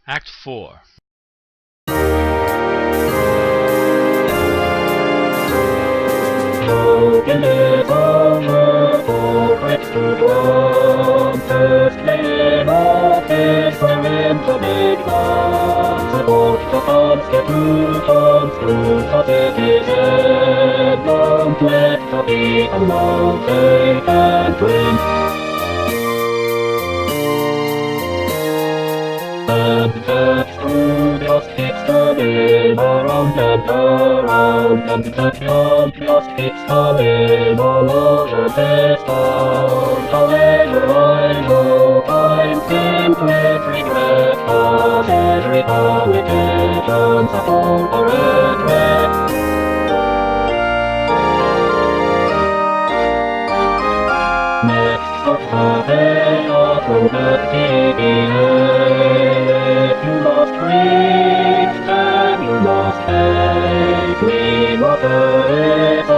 Act 4. In this hour for Christ to dwell, first came office wherein the big guns support the Constitution's truth of citizen. Don't let the people know they can't win. And that's true, just keeps turning around and around, and the jump just keeps coming all over this town. However, I know I'm filled with regret, but every politician's a fool or a threat. Next stop the day of Robert If you lost dreams, then you lost faith. Clean water is a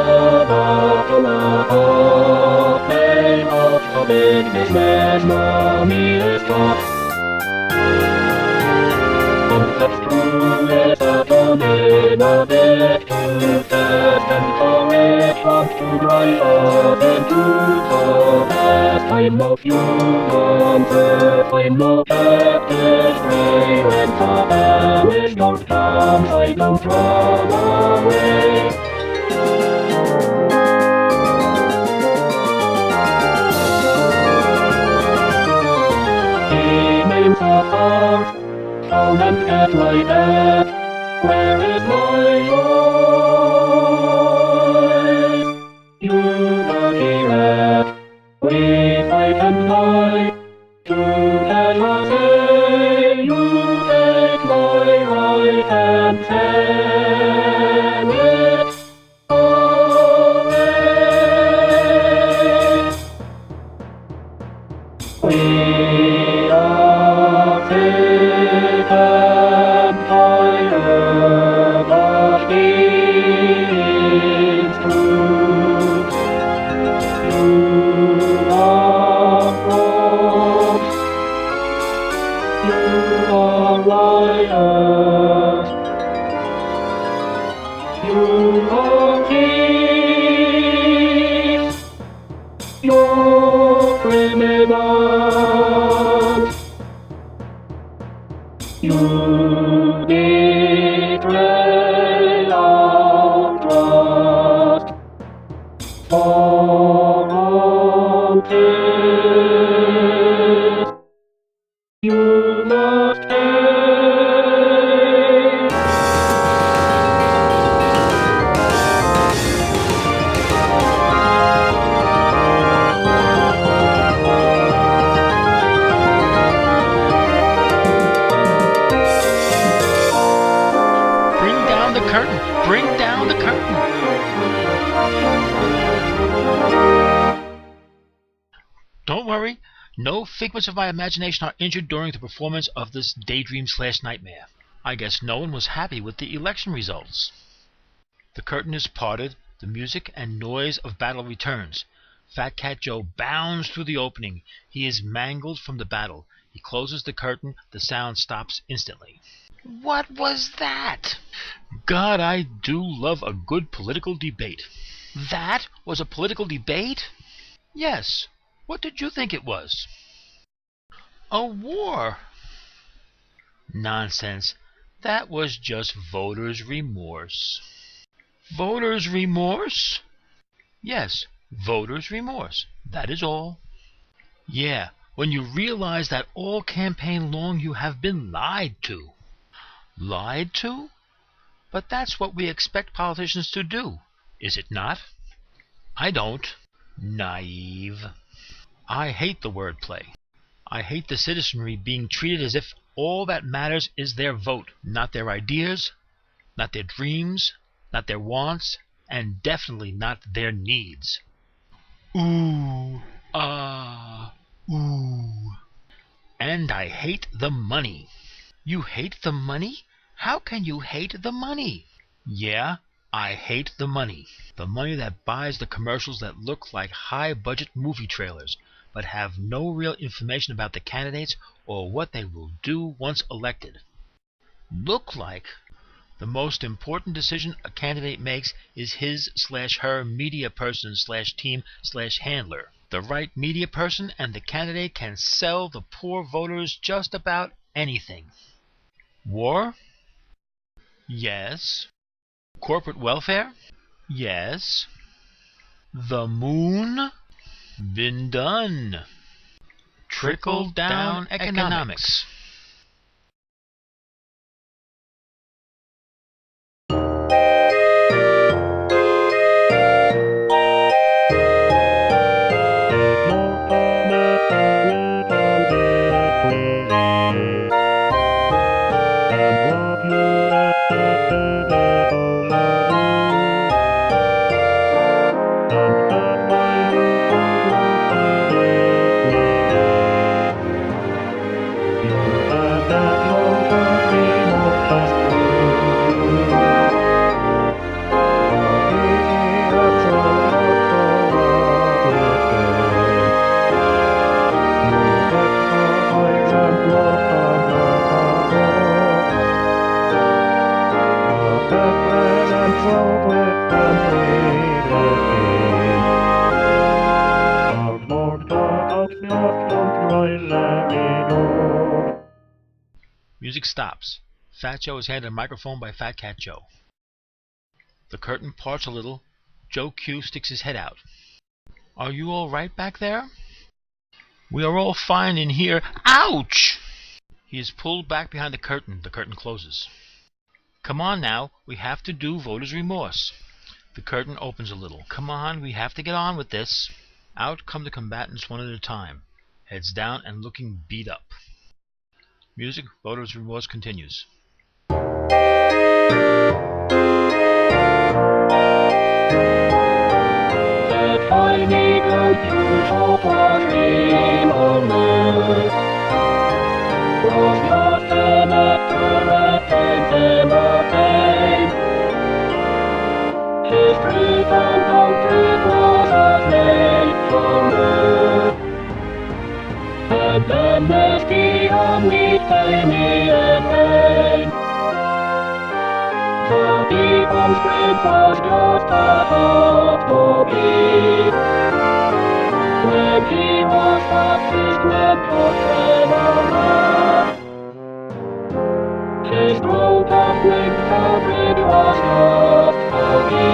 bottle of flame of the big business money is top. And that's true, it's a turn in a bit too fast, and the rich want to drive us into the past. I'm no human earth, I'm no captive prey. When the anguish don't come, I don't run away. He names a house, down and get like that. Where is my voice? You dirty rat. We fight and die together, say you take my right and tear it away. We are thick and tired, but it's true. You are wrong. You are liars. You are thieves. You're criminals. You betray our trust. For all this, you must pay. Bring down the curtain! Bring down the curtain! Don't worry, no figments of my imagination are injured during the performance of this daydream/nightmare. I guess no one was happy with the election results. The curtain is parted, the music and noise of battle returns. Fat Cat Joe bounds through the opening. He is mangled from the battle. He closes the curtain, the sound stops instantly. What was that? God, I do love a good political debate. That was a political debate? Yes. What did you think it was? A war. Nonsense. That was just voters' remorse. Voters' remorse? Yes, voters' remorse. That is all. Yeah, when you realize that all campaign long you have been lied to. Lied to? But that's what we expect politicians to do, is it not? I don't. Naive. I hate the wordplay. I hate the citizenry being treated as if all that matters is their vote, not their ideas, not their dreams, not their wants, and definitely not their needs. Ooh, ah, ooh. And I hate the money. You hate the money? How can you hate the money? Yeah, I hate the money. The money that buys the commercials that look like high-budget movie trailers. but have no real information about the candidates or what they will do once elected. Look like the most important decision a candidate makes is his/her media person/team/handler. The right media person and the candidate can sell the poor voters just about anything. War? Yes. Corporate welfare? Yes. The moon? Been done. Trickle-down economics. Music stops. Fat Joe is handed a microphone by Fat Cat Joe. The curtain parts a little. Joe Q sticks his head out. Are you all right back there? We are all fine in here. Ouch! He is pulled back behind the curtain. The curtain closes. Come on now. We have to do voter's remorse. The curtain opens a little. Come on, we have to get on with this. Out come the combatants one at a time, heads down and looking beat up. Music, voter's remorse continues. When he was fastest meant for forever, his throat and linked fabric was lost for me.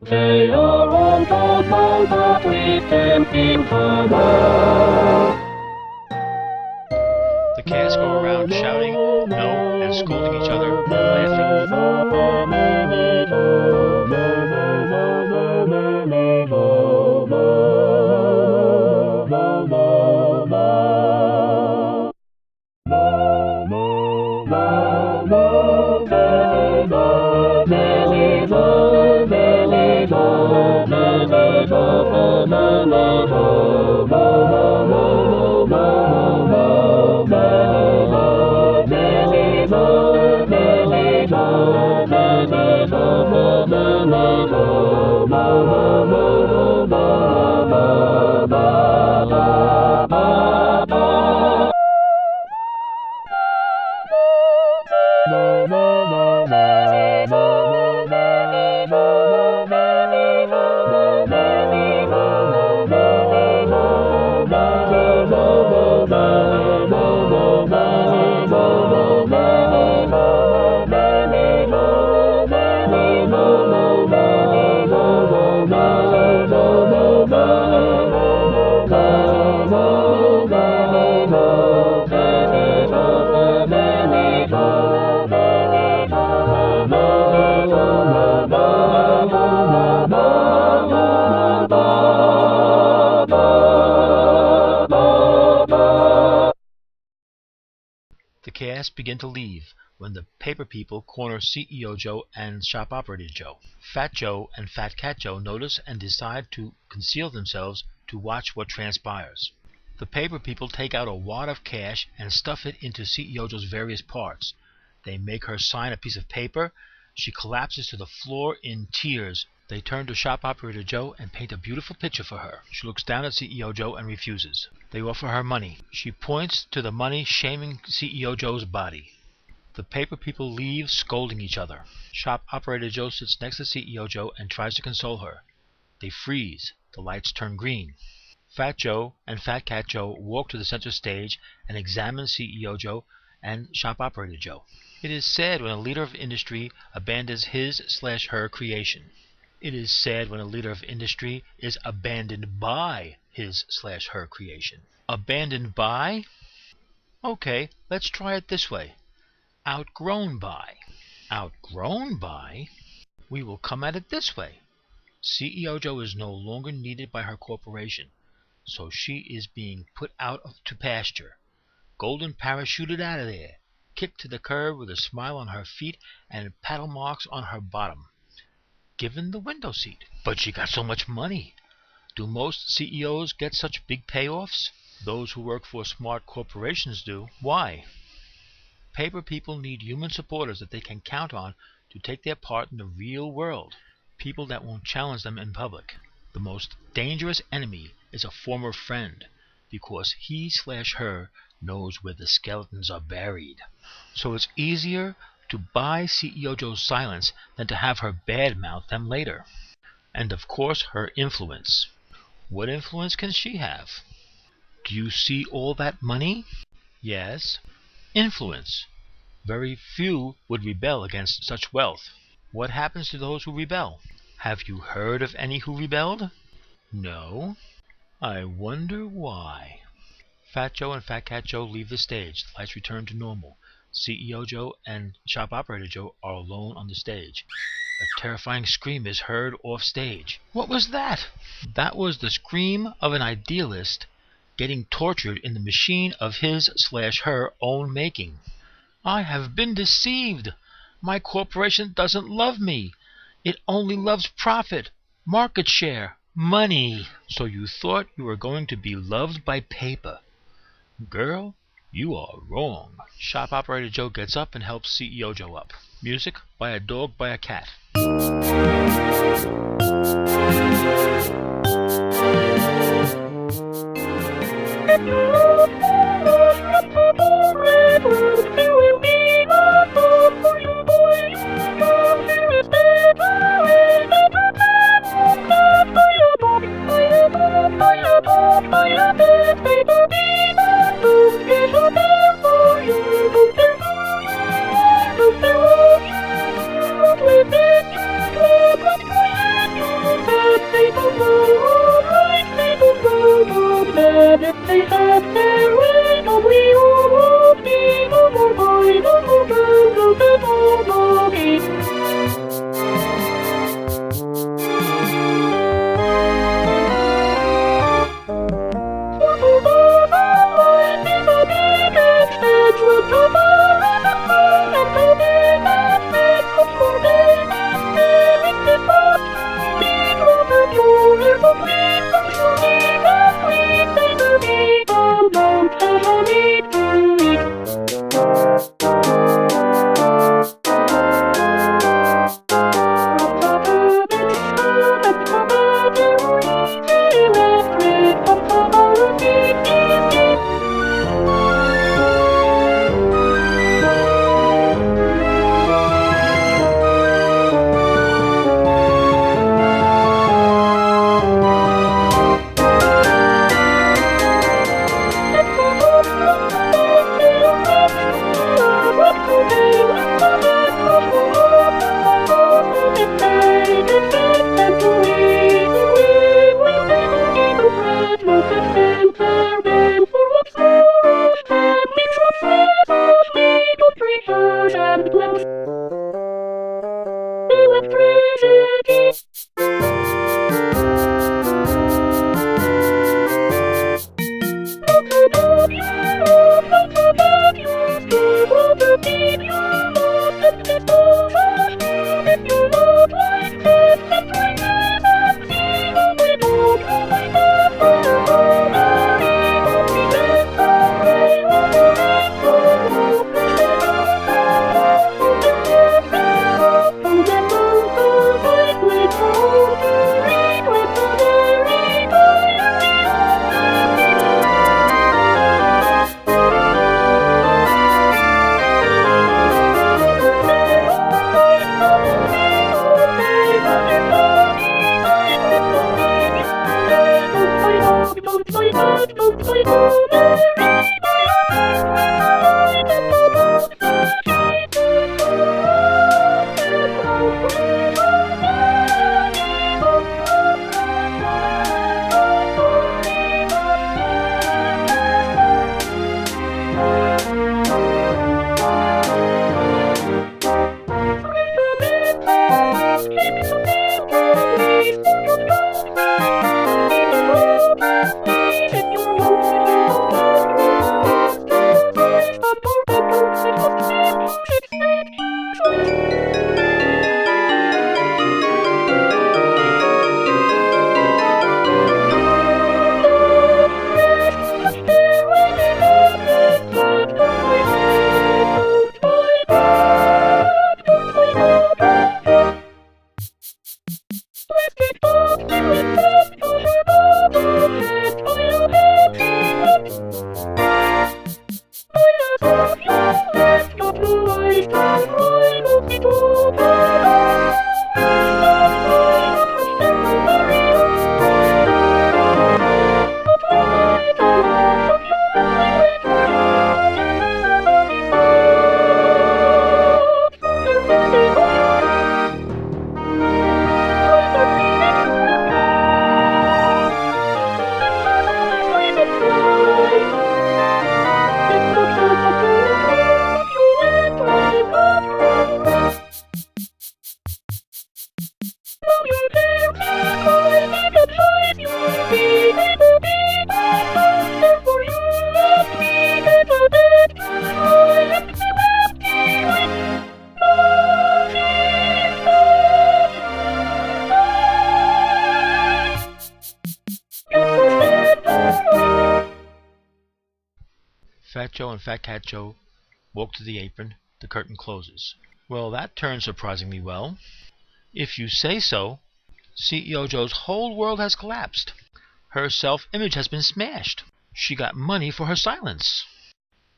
They are all gone now, but we can feel farmer. The cast go around shouting no and scolding each other, laughing. The cast begin to leave when the paper people corner CEO Joe and shop operator Joe. Fat Joe and Fat Cat Joe notice and decide to conceal themselves to watch what transpires. The paper people take out a wad of cash and stuff it into CEO Joe's various parts. They make her sign a piece of paper. She collapses to the floor in tears. They turn to Shop Operator Joe and paint a beautiful picture for her. She looks down at CEO Joe and refuses. They offer her money. She points to the money, shaming CEO Joe's body. The paper people leave, scolding each other. Shop Operator Joe sits next to CEO Joe and tries to console her. They freeze. The lights turn green. Fat Joe and Fat Cat Joe walk to the center stage and examine CEO Joe and Shop Operator Joe. It is sad when a leader of industry abandons his/her creation. It is sad when a leader of industry is abandoned by his/her creation. Abandoned by? Okay, let's try it this way. Outgrown by. Outgrown by? We will come at it this way. CEO Joe is no longer needed by her corporation, so she is being put out to pasture. Golden parachuted out of there, kicked to the curb with a smile on her feet and paddle marks on her bottom. Given the window seat. But she got so much money. Do most CEOs get such big payoffs? Those who work for smart corporations do. Why? Paper people need human supporters that they can count on to take their part in the real world. People that won't challenge them in public. The most dangerous enemy is a former friend, because he/her knows where the skeletons are buried. So it's easier to buy CEO Joe's silence than to have her badmouth them later. And of course her influence. What influence can she have? Do you see all that money? Yes. Influence. Very few would rebel against such wealth. What happens to those who rebel? Have you heard of any who rebelled? No. I wonder why. Fat Joe and Fat Cat Joe leave the stage. The lights return to normal. CEO Joe and Shop Operator Joe are alone on the stage. A terrifying scream is heard off stage. What was that? That was the scream of an idealist getting tortured in the machine of his/her own making. I have been deceived. My corporation doesn't love me. It only loves profit, market share, money. So you thought you were going to be loved by paper. Girl, you are wrong. Shop Operator Joe gets up and helps CEO Joe up. Music by a dog by a cat. If they have their and Fat Cat Joe walk to the apron. The curtain closes. Well, that turned surprisingly well. If you say so. CEO Joe's whole world has collapsed. Her self-image has been smashed. She got money for her silence.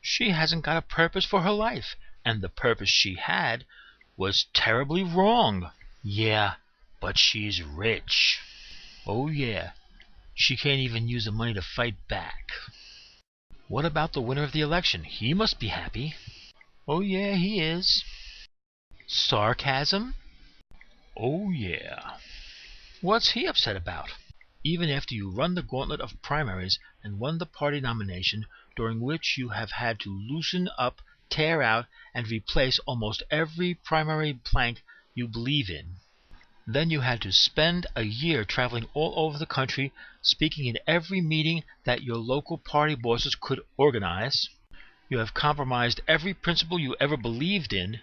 She hasn't got a purpose for her life, and the purpose she had was terribly wrong. Yeah, but she's rich. Oh yeah, she can't even use the money to fight back. What about the winner of the election? He must be happy. Oh yeah, he is. Sarcasm? Oh yeah. What's he upset about? Even after you run the gauntlet of primaries and won the party nomination, during which you have had to loosen up, tear out, and replace almost every primary plank you believe in. Then you had to spend a year traveling all over the country, speaking in every meeting that your local party bosses could organize. You have compromised every principle you ever believed in,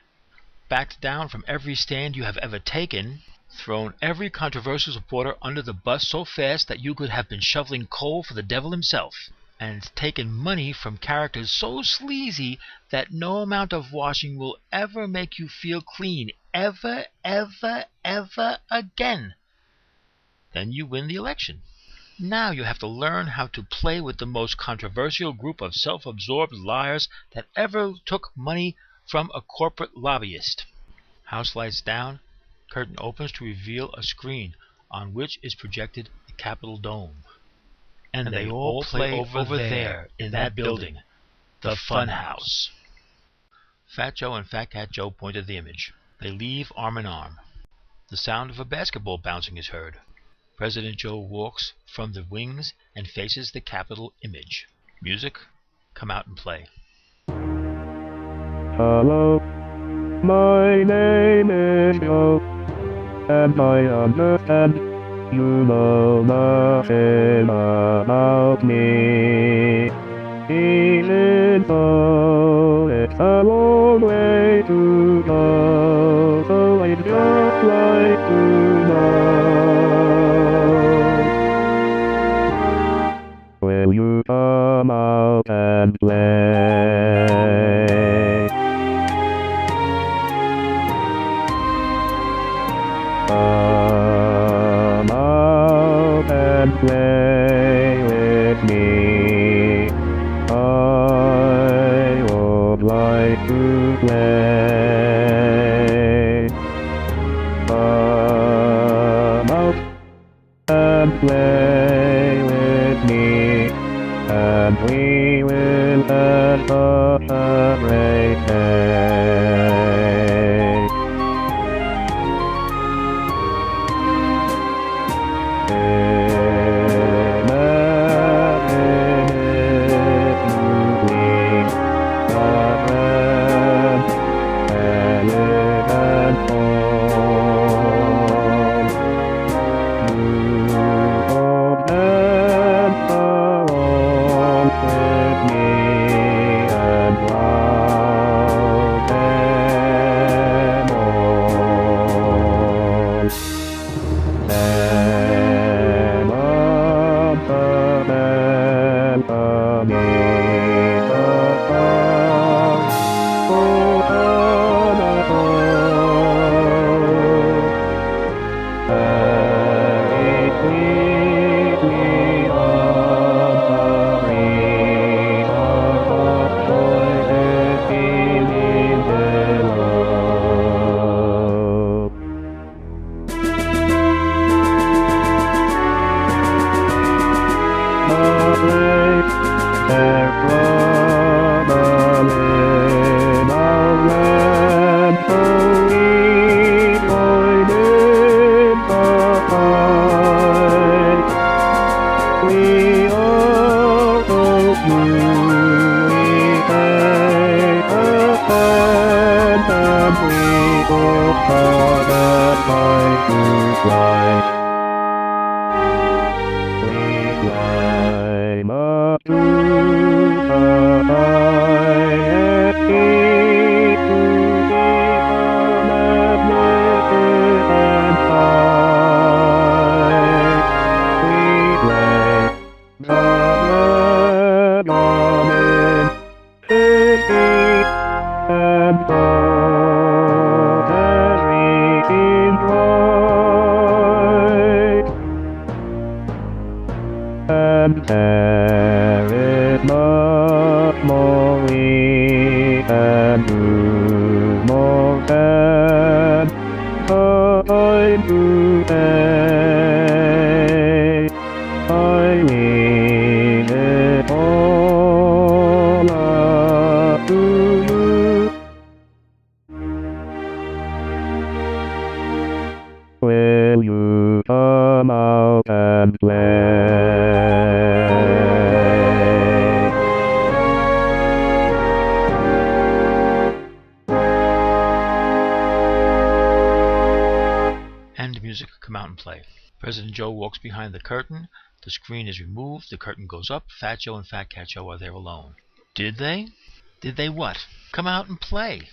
backed down from every stand you have ever taken, thrown every controversial supporter under the bus so fast that you could have been shoveling coal for the devil himself, and taken money from characters so sleazy that no amount of washing will ever make you feel clean, ever, ever, ever again. Then you win the election. Now you have to learn how to play with the most controversial group of self-absorbed liars that ever took money from a corporate lobbyist. House lights down. Curtain opens to reveal a screen on which is projected the Capitol Dome. And they all play over there in that building, the Fun House. Fat Joe and Fat Cat Joe point at the image. They leave arm in arm. The sound of a basketball bouncing is heard. President Joe walks from the wings and faces the Capitol image. Music, come out and play. Hello, my name is Joe, and I understand you know nothing about me. Even though it's a long way to go, so I'd just like to know, will you come out and play? Come out and play with me. I would like to play. Come out and play with me, and we will have such a great day. and thought everything right, and there is much more we can do, more than time to say. I leave it all up to you. Will you come out and play? And music, come out and play. President Joe walks behind the curtain. The screen is removed. The curtain goes up. Fat Joe and Fat Cat Joe are there alone. Did they? Did they what? Come out and play.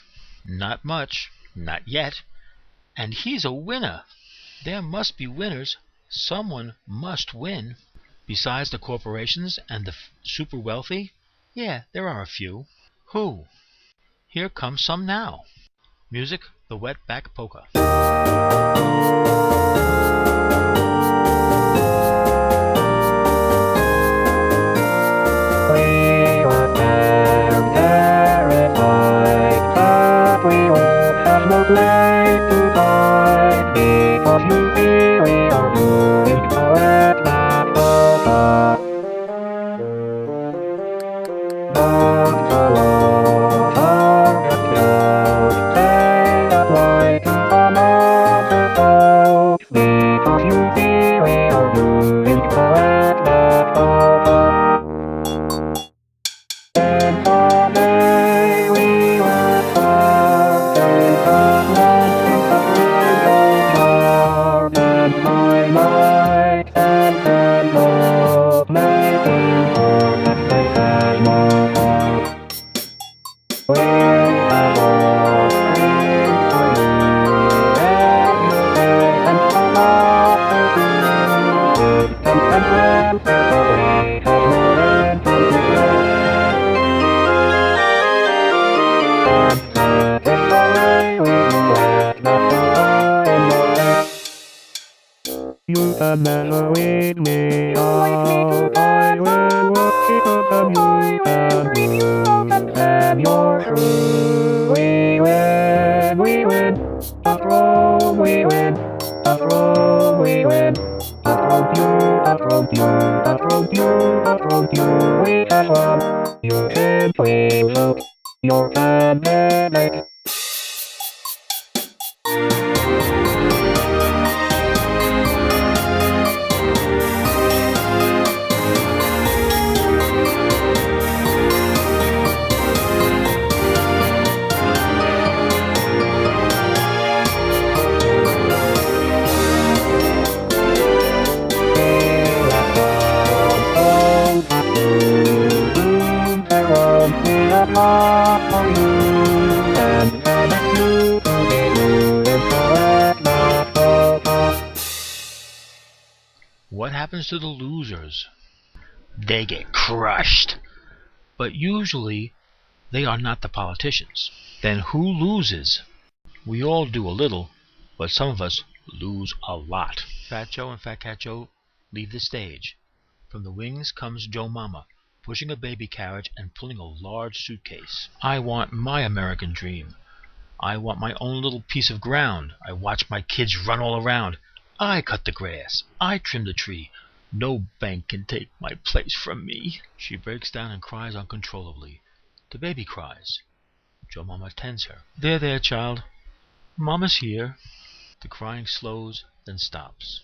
Not much. Not yet. And he's a winner. There must be winners. Someone must win. Besides the corporations and the super wealthy? Yeah, there are a few. Who? Here comes some now. Music, the Wetback Polka. Place to hide, because you really are doing correct that polka. Don't follow target close, say that lie to another folks, because you really are doing correct that polka. And someday we will find my light and candles, making sure that they can more. We have all dreams for you, and you take and come out to do. And answers for we have more than time to play. And that is the way we do it, not to lie in your head. You can measure with me out, I will work cheaper than you can do, and you're true. We win, after all we win, after all we win, after all you, we can run, you simply look, your pandemic. What happens to the losers? They get crushed. But usually, they are not the politicians. Then who loses? We all do a little, but some of us lose a lot. Fat Joe and Fat Cat Joe leave the stage. From the wings comes Joe Mama, pushing a baby carriage and pulling a large suitcase. I want my American dream. I want my own little piece of ground. I watch my kids run all around. I cut the grass. I trim the tree. No bank can take my place from me. She breaks down and cries uncontrollably. The baby cries. Joe Mama tends her. There, child. Mama's here. The crying slows, then stops.